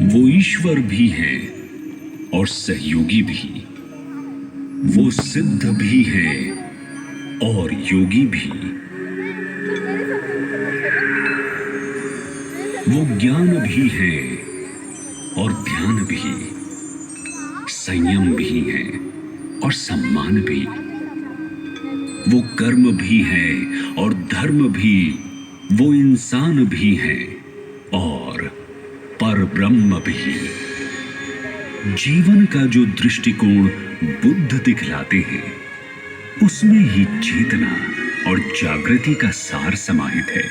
वो ईश्वर भी है और सहयोगी भी, वो सिद्ध भी है और योगी भी, वो ज्ञान भी है और ध्यान भी, संयम भी है और सम्मान भी, वो कर्म भी है और धर्म भी, वो इंसान भी है और परब्रह्म भी। जीवन का जो दृष्टिकोण बुद्ध दिखलाते हैं, उसमें ही चेतना और जागृति का सार समाहित है।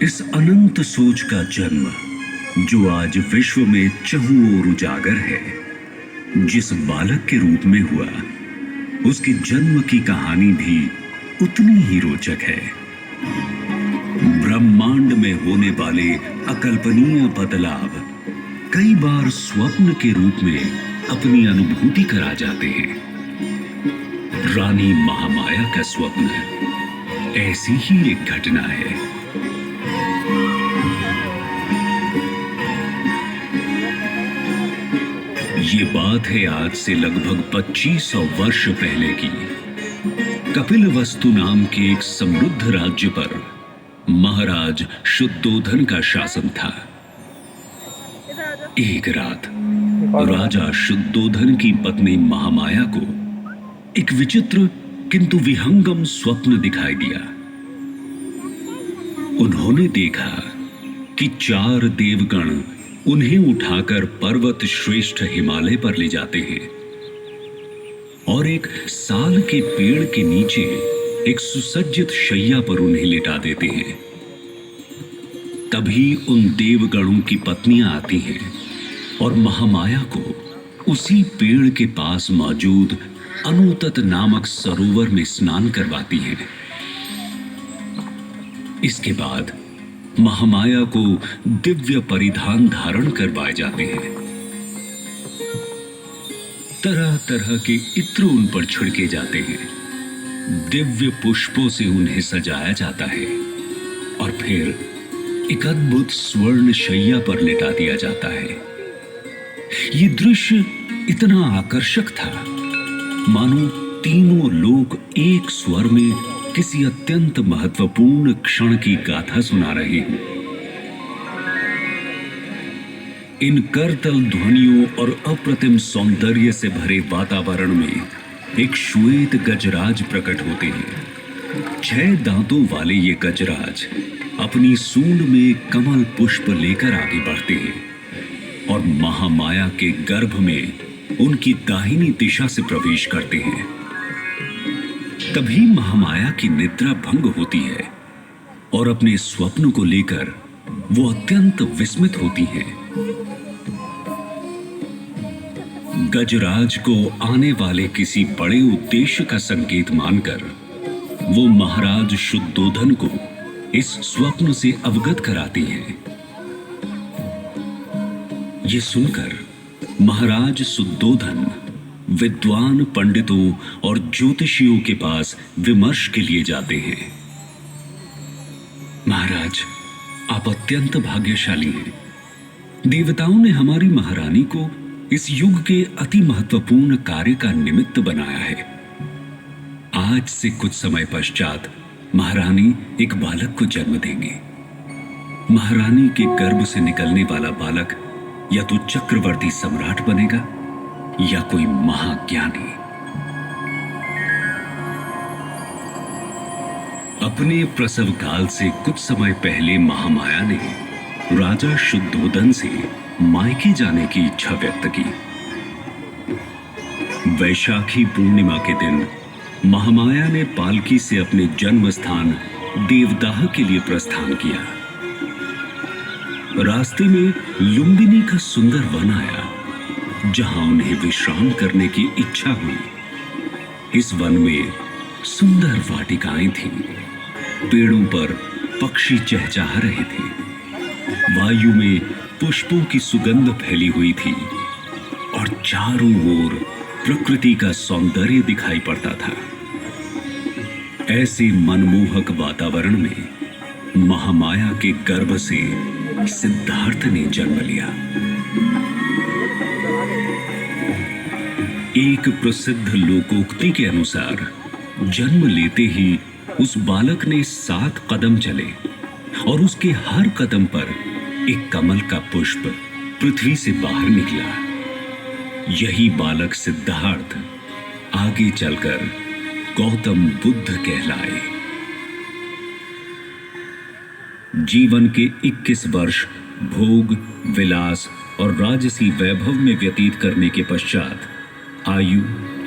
इस अनंत सोच का जन्म जो आज विश्व में चहुं ओर उजागर है, जिस बालक के रूप में हुआ, उसके जन्म की कहानी भी उतनी ही रोचक है। ब्रह्मांड में होने वाले अकल्पनीय बदलाव कई बार स्वप्न के रूप में अपनी अनुभूति करा जाते हैं। रानी महामाया का स्वप्न ऐसी ही एक घटना है। ये बात है आज से लगभग 2500 वर्ष पहले की। कपिलवस्तु नाम के एक समृद्ध राज्य पर महाराज शुद्धोधन का शासन था। एक रात राजा शुद्धोधन की पत्नी महामाया को एक विचित्र किंतु विहंगम स्वप्न दिखाई दिया। उन्होंने देखा कि 4 देवगण उन्हें उठाकर पर्वत श्रेष्ठ हिमालय पर ले जाते हैं और एक साल के पेड़ के नीचे एक सुसज्जित शैया पर उन्हें लिटा देते हैं। तभी उन देवगणों की पत्नियां आती हैं और महामाया को उसी पेड़ के पास मौजूद अनुतत नामक सरोवर में स्नान करवाती हैं। इसके बाद महामाया को दिव्य परिधान धारण करवाए जाते हैं। तरह तरह के इत्र उन पर छिड़के जाते हैं, दिव्य पुष्पों से उन्हें सजाया जाता है और फिर एक अद्भुत स्वर्ण शैया पर लिटा दिया जाता है। ये दृश्य इतना आकर्षक था, मानो तीनों लोग एक स्वर में किसी अत्यंत महत्वपूर्ण क्षण की गाथा सुना रहे हैं। इन करतल ध्वनियों और अप्रतिम सौंदर्य से भरे वातावरण में एक श्वेत गजराज प्रकट होते हैं। 6 दांतों वाले ये गजराज अपनी सूंड में कमल पुष्प लेकर आगे बढ़ते हैं और महामाया के गर्भ में उनकी दाहिनी दिशा से प्रवेश करते हैं। तभी महामाया की निद्रा भंग होती है और अपने स्वप्न को लेकर वो अत्यंत विस्मित होती हैं। गजराज को आने वाले किसी बड़े उद्देश्य का संकेत मानकर वो महाराज शुद्धोधन को इस स्वप्न से अवगत कराती हैं। ये सुनकर महाराज शुद्धोधन विद्वान पंडितों और ज्योतिषियों के पास विमर्श के लिए जाते हैं। महाराज, आप अत्यंत भाग्यशाली हैं। देवताओं ने हमारी महारानी को इस युग के अति महत्वपूर्ण कार्य का निमित्त बनाया है। आज से कुछ समय पश्चात महारानी एक बालक को जन्म देंगे। महारानी के गर्भ से निकलने वाला बालक या तो चक्रवर्ती सम्राट बनेगा या कोई महाज्ञानी। अपने प्रसव काल से कुछ समय पहले महामाया ने राजा शुद्धोधन से मायके जाने की इच्छा व्यक्त की। वैशाखी पूर्णिमा के दिन महामाया ने पालकी से अपने जन्म स्थान देवदाह के लिए प्रस्थान किया। रास्ते में लुंबिनी का सुंदर वन आया, जहां उन्हें विश्राम करने की इच्छा हुई। इस वन में सुंदर वाटिकाएं थीं, पेड़ों पर पक्षी चहचहा रहे थे, वायु में पुष्पों की सुगंध फैली हुई थी और चारों ओर प्रकृति का सौंदर्य दिखाई पड़ता था। ऐसे मनमोहक वातावरण में महामाया के गर्भ से सिद्धार्थ ने जन्म लिया। एक प्रसिद्ध लोकोक्ति के अनुसार जन्म लेते ही उस बालक ने 7 कदम चले और उसके हर कदम पर एक कमल का पुष्प पृथ्वी से बाहर निकला। यही बालक सिद्धार्थ आगे चलकर गौतम बुद्ध कहलाए। जीवन के 21 वर्ष भोग, विलास और राजसी वैभव में व्यतीत करने के पश्चात आयु,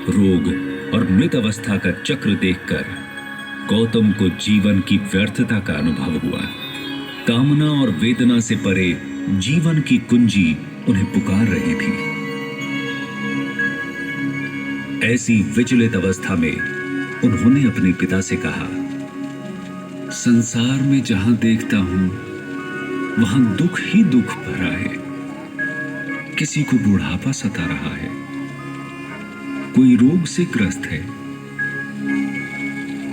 रोग और मृत अवस्था का चक्र देखकर गौतम को जीवन की व्यर्थता का अनुभव हुआ। कामना और वेदना से परे जीवन की कुंजी उन्हें पुकार रही थी। ऐसी विचलित अवस्था में उन्होंने अपने पिता से कहा, संसार में जहां देखता हूं वहां दुख ही दुख भरा है। किसी को बुढ़ापा सता रहा है, कोई रोग से ग्रस्त है,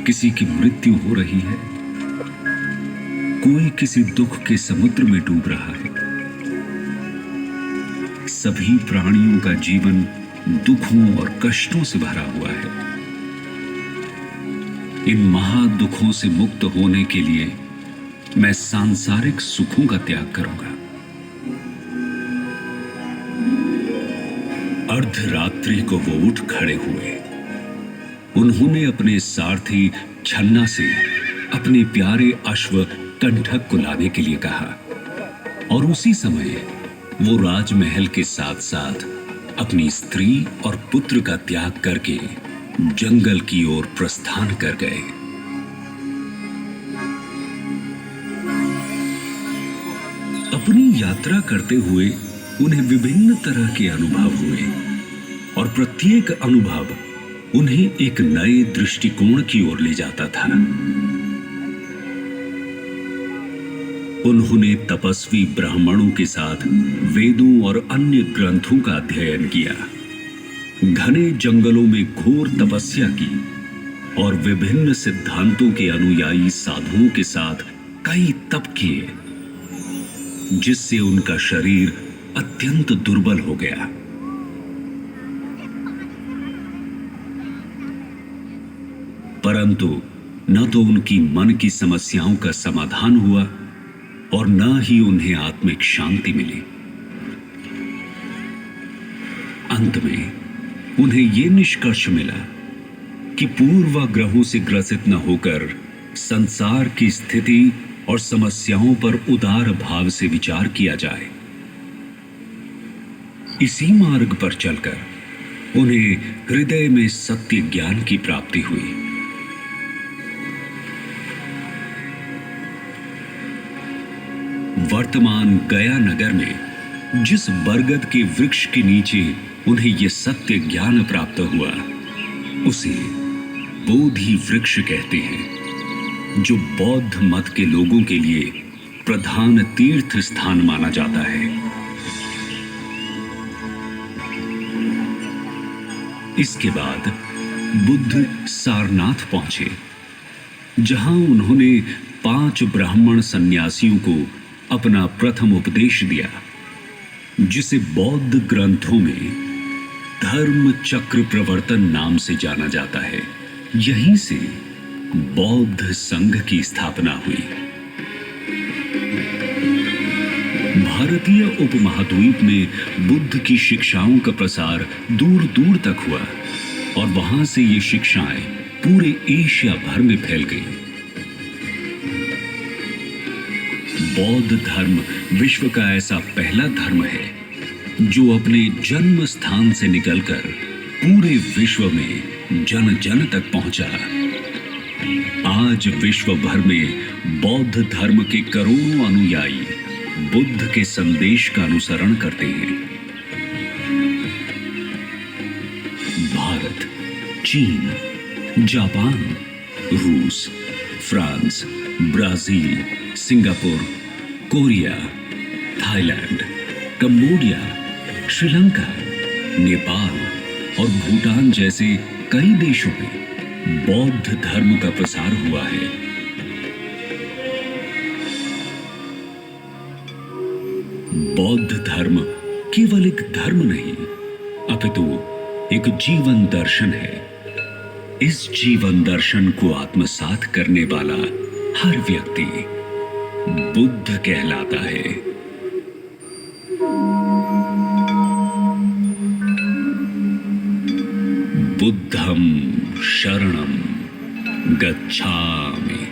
किसी की मृत्यु हो रही है, कोई किसी दुख के समुद्र में डूब रहा है। सभी प्राणियों का जीवन दुखों और कष्टों से भरा हुआ है। इन महादुखों से मुक्त होने के लिए मैं सांसारिक सुखों का त्याग करूंगा। अर्धरात्रि को वो उठ खड़े हुए। उन्होंने अपने सारथी छन्ना से अपने प्यारे अश्व कंठक को लाने के लिए कहा और उसी समय वो राजमहल के साथ साथ अपनी स्त्री और पुत्र का त्याग करके जंगल की ओर प्रस्थान कर गए। अपनी यात्रा करते हुए उन्हें विभिन्न तरह के अनुभव हुए और प्रत्येक अनुभव उन्हें एक नए दृष्टिकोण की ओर ले जाता था। उन्होंने तपस्वी ब्राह्मणों के साथ वेदों और अन्य ग्रंथों का अध्ययन किया, घने जंगलों में घोर तपस्या की और विभिन्न सिद्धांतों के अनुयायी साधुओं के साथ कई तप किए, जिससे उनका शरीर अत्यंत दुर्बल हो गया। परंतु न तो उनकी मन की समस्याओं का समाधान हुआ और न ही उन्हें आत्मिक शांति मिली। अंत में उन्हें यह निष्कर्ष मिला कि पूर्वाग्रहों से ग्रसित न होकर संसार की स्थिति और समस्याओं पर उदार भाव से विचार किया जाए। इसी मार्ग पर चलकर उन्हें हृदय में सत्य ज्ञान की प्राप्ति हुई। वर्तमान गया नगर में जिस बरगद के वृक्ष के नीचे उन्हें यह सत्य ज्ञान प्राप्त हुआ, उसे बोधि वृक्ष कहते हैं, जो बौद्ध मत के लोगों के लिए प्रधान तीर्थ स्थान माना जाता है। इसके बाद बुद्ध सारनाथ पहुंचे, जहां उन्होंने 5 ब्राह्मण सन्यासियों को अपना प्रथम उपदेश दिया, जिसे बौद्ध ग्रंथों में धर्म चक्र प्रवर्तन नाम से जाना जाता है। यहीं से बौद्ध संघ की स्थापना हुई। भारतीय उपमहाद्वीप में बुद्ध की शिक्षाओं का प्रसार दूर दूर तक हुआ और वहां से ये शिक्षाएं पूरे एशिया भर में फैल गई। बौद्ध धर्म विश्व का ऐसा पहला धर्म है जो अपने जन्म स्थान से निकलकर पूरे विश्व में जन जन तक पहुंचा। आज विश्व भर में बौद्ध धर्म के करोड़ों अनुयायी बुद्ध के संदेश का अनुसरण करते हैं। भारत, चीन, जापान, रूस, France, Brazil, Singapore, Korea, Thailand, Cambodia, Sri Lanka, Nepal और भूटान जैसे कई देशों में बौद्ध धर्म का प्रसार हुआ है। बौद्ध धर्म केवल एक धर्म नहीं, अपितु एक जीवन दर्शन है। इस जीवन दर्शन को आत्मसात करने वाला हर व्यक्ति बुद्ध कहलाता है। बुद्धं शरणं गच्छामि।